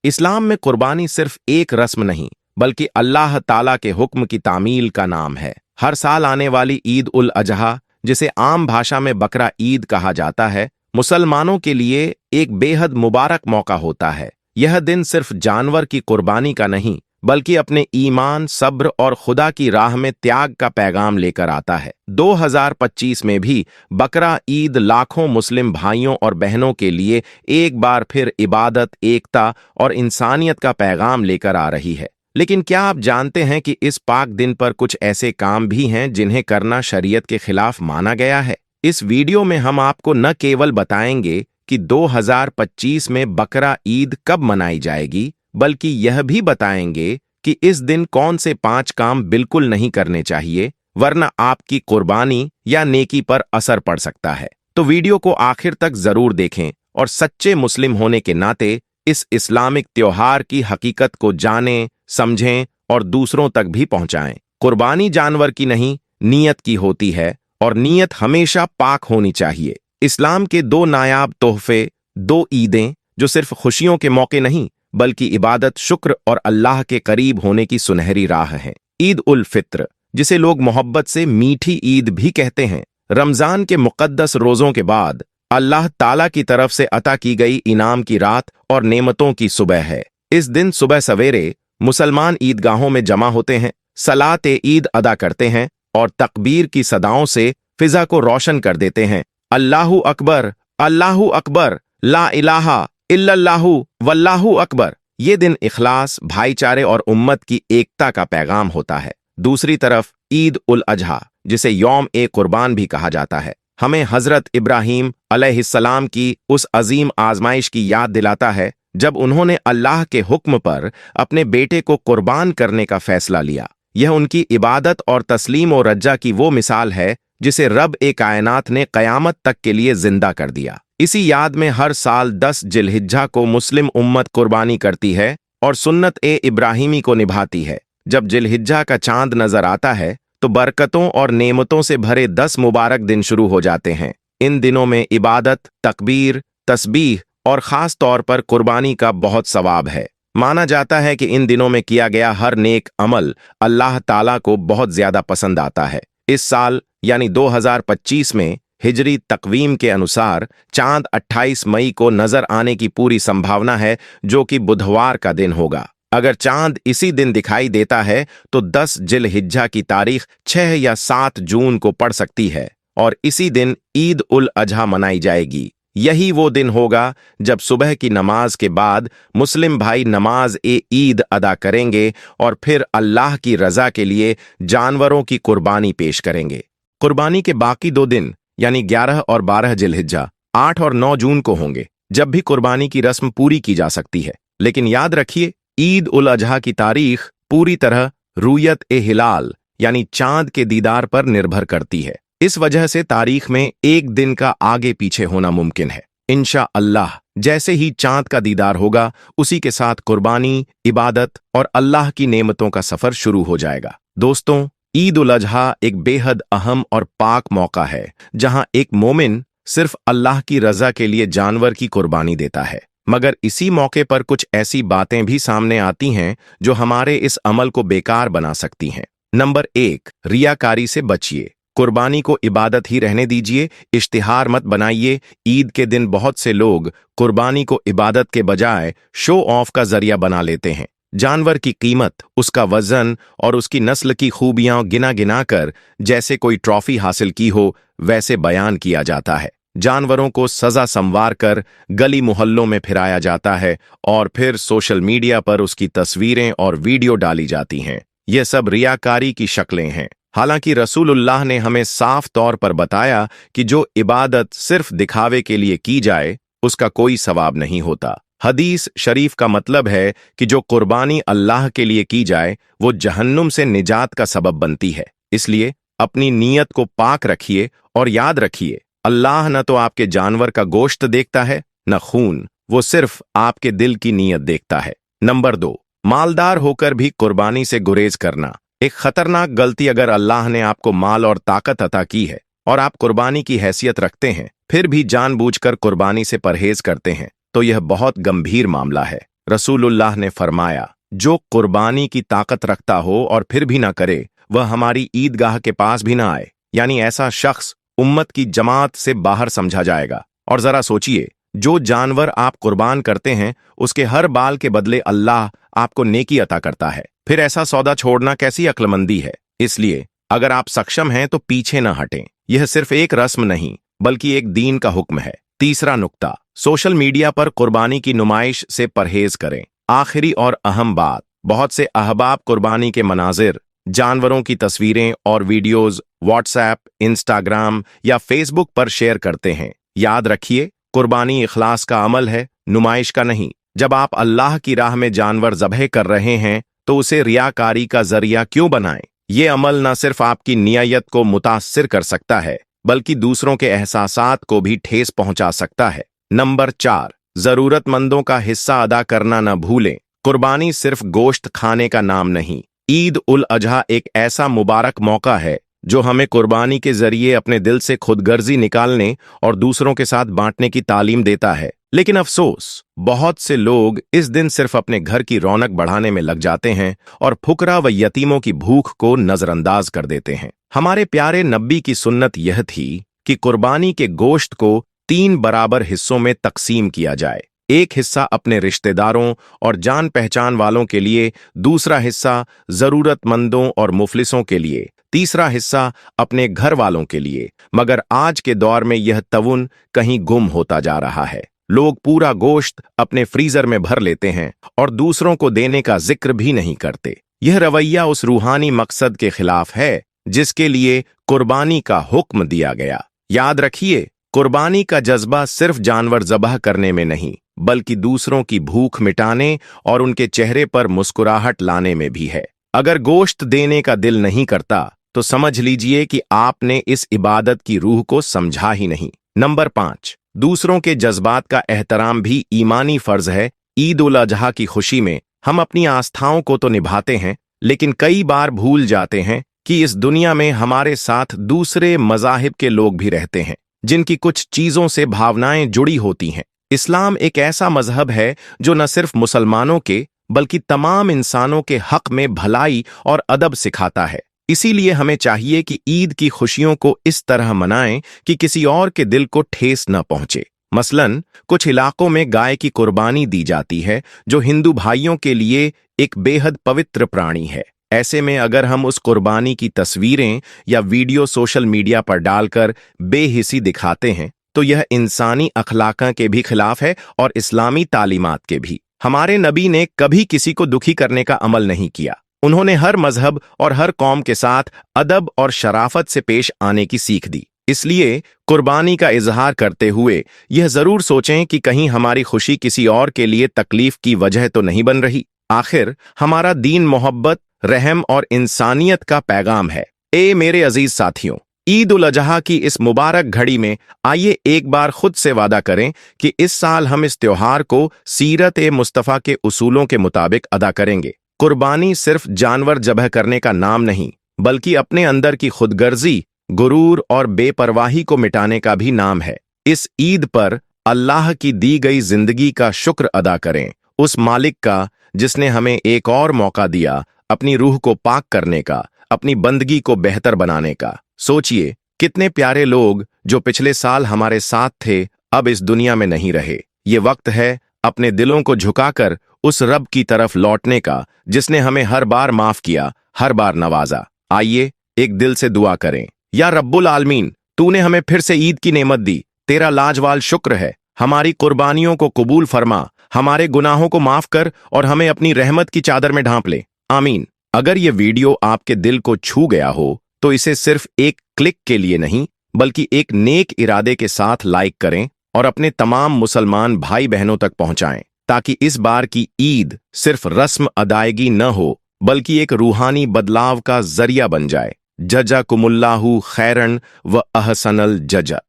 इस्लाम में कुर्बानी सिर्फ एक रस्म नहीं बल्कि अल्लाह ताला के हुक्म की तामील का नाम है। हर साल आने वाली ईद उल अजहा, जिसे आम भाषा में बकरा ईद कहा जाता है, मुसलमानों के लिए एक बेहद मुबारक मौका होता है। यह दिन सिर्फ जानवर की कुर्बानी का नहीं बल्कि अपने ईमान, सब्र और खुदा की राह में त्याग का पैगाम लेकर आता है। 2025 में भी बकरा ईद लाखों मुस्लिम भाइयों और बहनों के लिए एक बार फिर इबादत, एकता और इंसानियत का पैगाम लेकर आ रही है। लेकिन क्या आप जानते हैं कि इस पाक दिन पर कुछ ऐसे काम भी हैं जिन्हें करना शरीयत के खिलाफ माना गया है? इस वीडियो में हम आपको न केवल बताएंगे कि 2025 में बकरा ईद कब मनाई जाएगी, बल्कि यह भी बताएंगे कि इस दिन कौन से 5 काम बिल्कुल नहीं करने चाहिए, वरना आपकी कुर्बानी या नेकी पर असर पड़ सकता है। तो वीडियो को आखिर तक जरूर देखें और सच्चे मुस्लिम होने के नाते इस इस्लामिक त्योहार की हकीकत को जानें, समझें और दूसरों तक भी पहुंचाएं। कुर्बानी जानवर की नहीं, नीयत की होती है और नीयत हमेशा पाक होनी चाहिए। इस्लाम के 2 नायाब तोहफे, 2 ईदें जो सिर्फ खुशियों के मौके नहीं बल्कि इबादत, शुक्र और अल्लाह के करीब होने की सुनहरी राह है। ईद उल फित्र, जिसे लोग मोहब्बत से मीठी ईद भी कहते हैं, रमजान के मुकद्दस रोजों के बाद अल्लाह ताला की तरफ से अता की गई इनाम की रात और नेमतों की सुबह है। इस दिन सुबह सवेरे मुसलमान ईदगाहों में जमा होते हैं, सलात ए ईद अदा करते हैं और तकबीर की सदाओं से फिजा को रोशन कर देते हैं। अल्लाहु अकबर, ला इलाहा इल्लल्लाहु वल्लाहु अकबर। ये दिन इखलास, भाईचारे और उम्मत की एकता का पैगाम होता है। दूसरी तरफ ईद उल अजहा, जिसे यौम ए कुर्बान भी कहा जाता है, हमें हजरत इब्राहीम अलैहिस्सलाम की उस अजीम आजमाइश की याद दिलाता है जब उन्होंने अल्लाह के हुक्म पर अपने बेटे को कुर्बान करने का फैसला लिया। यह उनकी इबादत और तस्लीम और रज्जा की वो मिसाल है जिसे रब ए कायनात ने कयामत तक के लिए जिंदा कर दिया। इसी याद में हर साल 10 जिलहिज्जा को मुस्लिम उम्मत कुर्बानी करती है और सुन्नत ए इब्राहिमी को निभाती है। जब जिलहिज्जा का चांद नजर आता है तो बरकतों और नेमतों से भरे 10 मुबारक दिन शुरू हो जाते हैं। इन दिनों में इबादत, तकबीर, तस्बीह और खास तौर पर कुर्बानी का बहुत सवाब है। माना जाता है कि इन दिनों में किया गया हर नेक अमल अल्लाह ताला को बहुत ज्यादा पसंद आता है। इस साल यानी 2025 में हिजरी तकवीम के अनुसार चांद 28 मई को नजर आने की पूरी संभावना है, जो कि बुधवार का दिन होगा। अगर चांद इसी दिन दिखाई देता है तो 10 जिलहिज्जा की तारीख 6 या 7 जून को पड़ सकती है और इसी दिन ईद उल अजहा मनाई जाएगी। यही वो दिन होगा जब सुबह की नमाज के बाद मुस्लिम भाई नमाज ए ईद अदा करेंगे और फिर अल्लाह की रजा के लिए जानवरों की कुर्बानी पेश करेंगे। कुर्बानी के बाकी 2 दिन यानी 11 और 12 जिलहिज्जा, 8 और 9 जून को होंगे, जब भी कुर्बानी की रस्म पूरी की जा सकती है। लेकिन याद रखिए, ईद उल अजहा की तारीख पूरी तरह रुयत ए हिलाल यानी चांद के दीदार पर निर्भर करती है। इस वजह से तारीख में एक दिन का आगे पीछे होना मुमकिन है। इंशाअल्लाह जैसे ही चांद का दीदार होगा, उसी के साथ कुर्बानी, इबादत और अल्लाह की नेमतों का सफर शुरू हो जाएगा। दोस्तों, ईद उल अजहा एक बेहद अहम और पाक मौका है जहां एक मोमिन सिर्फ अल्लाह की रजा के लिए जानवर की कुर्बानी देता है। मगर इसी मौके पर कुछ ऐसी बातें भी सामने आती हैं जो हमारे इस अमल को बेकार बना सकती हैं। नंबर 1, रियाकारी से बचिए। कुर्बानी को इबादत ही रहने दीजिए, इश्तिहार मत बनाइए। ईद के दिन बहुत से लोग कुर्बानी को इबादत के बजाय शो ऑफ का जरिया बना लेते हैं। जानवर की कीमत, उसका वजन और उसकी नस्ल की खूबियां गिना गिना कर जैसे कोई ट्रॉफी हासिल की हो वैसे बयान किया जाता है। जानवरों को सजा संवार कर गली मोहल्लों में फिराया जाता है और फिर सोशल मीडिया पर उसकी तस्वीरें और वीडियो डाली जाती हैं। ये सब रियाकारी की शक्लें हैं। हालांकि रसूलुल्लाह ने हमें साफ तौर पर बताया कि जो इबादत सिर्फ दिखावे के लिए की जाए उसका कोई सवाब नहीं होता। हदीस शरीफ का मतलब है कि जो कुर्बानी अल्लाह के लिए की जाए वो जहन्नुम से निजात का सबब बनती है। इसलिए अपनी नीयत को पाक रखिए और याद रखिए, अल्लाह न तो आपके जानवर का गोश्त देखता है न खून, वो सिर्फ आपके दिल की नीयत देखता है। नंबर 2, मालदार होकर भी कुर्बानी से गुरेज करना। एक खतरनाक गलती, अगर अल्लाह ने आपको माल और ताकत अता की है और आप कुर्बानी की हैसियत रखते हैं फिर भी जानबूझकर कुर्बानी से परहेज करते हैं तो यह बहुत गंभीर मामला है। रसूलुल्लाह ने फरमाया, जो कुर्बानी की ताकत रखता हो और फिर भी ना करे, वह हमारी ईदगाह के पास भी ना आए। यानी ऐसा शख्स उम्मत की जमात से बाहर समझा जाएगा। और जरा सोचिए, जो जानवर आप कुर्बान करते हैं उसके हर बाल के बदले अल्लाह आपको नेकी अता करता है। फिर ऐसा सौदा छोड़ना कैसी अक्लमंदी है। इसलिए अगर आप सक्षम हैं तो पीछे न हटें। यह सिर्फ एक रस्म नहीं बल्कि एक दीन का हुक्म है। तीसरा नुक्ता, सोशल मीडिया पर कुर्बानी की नुमाइश से परहेज करें। आखिरी और अहम बात, बहुत से अहबाब कुर्बानी के मनाजिर, जानवरों की तस्वीरें और वीडियोस व्हाट्सएप, इंस्टाग्राम या फेसबुक पर शेयर करते हैं। याद रखिए, कुर्बानी इखलास का अमल है, नुमाइश का नहीं। जब आप अल्लाह की राह में जानवर ज़बह कर रहे हैं तो उसे रियाकारी का जरिया क्यों बनाएं। ये अमल न सिर्फ आपकी नियत को मुतासिर कर सकता है बल्कि दूसरों के एहसासात को भी ठेस पहुंचा सकता है। नंबर 4, जरूरतमंदों का हिस्सा अदा करना न भूलें। कुर्बानी सिर्फ गोश्त खाने का नाम नहीं। ईद उल अजहा एक ऐसा मुबारक मौका है जो हमें कुर्बानी के जरिए अपने दिल से खुदगर्जी निकालने और दूसरों के साथ बांटने की तालीम देता है। लेकिन अफसोस, बहुत से लोग इस दिन सिर्फ अपने घर की रौनक बढ़ाने में लग जाते हैं और फुकरा व यतीमों की भूख को नजरअंदाज कर देते हैं। हमारे प्यारे नबी की सुन्नत यह थी कि कुर्बानी के गोश्त को 3 बराबर हिस्सों में तकसीम किया जाए। एक हिस्सा अपने रिश्तेदारों और जान पहचान वालों के लिए, दूसरा हिस्सा जरूरतमंदों और मुफलिसों के लिए, तीसरा हिस्सा अपने घर वालों के लिए। मगर आज के दौर में यह तवुन कहीं गुम होता जा रहा है। लोग पूरा गोश्त अपने फ्रीजर में भर लेते हैं और दूसरों को देने का जिक्र भी नहीं करते। यह रवैया उस रूहानी मकसद के खिलाफ है जिसके लिए कुर्बानी का हुक्म दिया गया। याद रखिए, कुर्बानी का जज्बा सिर्फ जानवर ज़बह करने में नहीं बल्कि दूसरों की भूख मिटाने और उनके चेहरे पर मुस्कुराहट लाने में भी है। अगर गोश्त देने का दिल नहीं करता तो समझ लीजिए कि आपने इस इबादत की रूह को समझा ही नहीं। नंबर 5, दूसरों के जज्बात का एहतराम भी ईमानी फर्ज है। ईद उल अजहा की खुशी में हम अपनी आस्थाओं को तो निभाते हैं लेकिन कई बार भूल जाते हैं कि इस दुनिया में हमारे साथ दूसरे मज़ाहिब के लोग भी रहते हैं जिनकी कुछ चीज़ों से भावनाएं जुड़ी होती हैं। इस्लाम एक ऐसा मजहब है जो न सिर्फ मुसलमानों के बल्कि तमाम इंसानों के हक में भलाई और अदब सिखाता है। इसीलिए हमें चाहिए कि ईद की खुशियों को इस तरह मनाएं कि किसी और के दिल को ठेस न पहुंचे। मसलन, कुछ इलाकों में गाय की कुर्बानी दी जाती है जो हिंदू भाइयों के लिए एक बेहद पवित्र प्राणी है। ऐसे में अगर हम उस कुर्बानी की तस्वीरें या वीडियो सोशल मीडिया पर डालकर बेहिसी दिखाते हैं तो यह इंसानी अखलाक के भी खिलाफ है और इस्लामी तालीमात के भी। हमारे नबी ने कभी किसी को दुखी करने का अमल नहीं किया। उन्होंने हर मजहब और हर कौम के साथ अदब और शराफत से पेश आने की सीख दी। इसलिए कुर्बानी का इजहार करते हुए यह जरूर सोचें कि कहीं हमारी खुशी किसी और के लिए तकलीफ की वजह तो नहीं बन रही। आखिर हमारा दीन मोहब्बत, रहम और इंसानियत का पैगाम है। ए मेरे अजीज साथियों, ईद उल अजहा की इस मुबारक घड़ी में आइए एक बार खुद से वादा करें कि इस साल हम इस त्योहार को सीरत ए मुस्तफ़ा के उसूलों के मुताबिक अदा करेंगे। कुर्बानी सिर्फ जानवर ज़बह करने का नाम नहीं बल्कि अपने अंदर की खुदगर्जी, गुरूर और बेपरवाही को मिटाने का भी नाम है। इस ईद पर अल्लाह की दी गई जिंदगी का शुक्र अदा करें, उस मालिक का जिसने हमें एक और मौका दिया अपनी रूह को पाक करने का, अपनी बंदगी को बेहतर बनाने का। सोचिए, कितने प्यारे लोग जो पिछले साल हमारे साथ थे अब इस दुनिया में नहीं रहे। ये वक्त है अपने दिलों को झुकाकर उस रब की तरफ लौटने का जिसने हमें हर बार माफ किया, हर बार नवाजा। आइए एक दिल से दुआ करें। या रब्बुल आलमीन, तूने हमें फिर से ईद की नेमत दी, तेरा लाजवाल शुक्र है। हमारी कुर्बानियों को कबूल फरमा, हमारे गुनाहों को माफ कर और हमें अपनी रहमत की चादर में ढांप ले। आमीन। अगर ये वीडियो आपके दिल को छू गया हो तो इसे सिर्फ एक क्लिक के लिए नहीं बल्कि एक नेक इरादे के साथ लाइक करें और अपने तमाम मुसलमान भाई बहनों तक पहुंचाएं ताकि इस बार की ईद सिर्फ रस्म अदायगी न हो बल्कि एक रूहानी बदलाव का जरिया बन जाए। जज़ाकुमुल्लाहु खैरन व अहसनल जज़ा।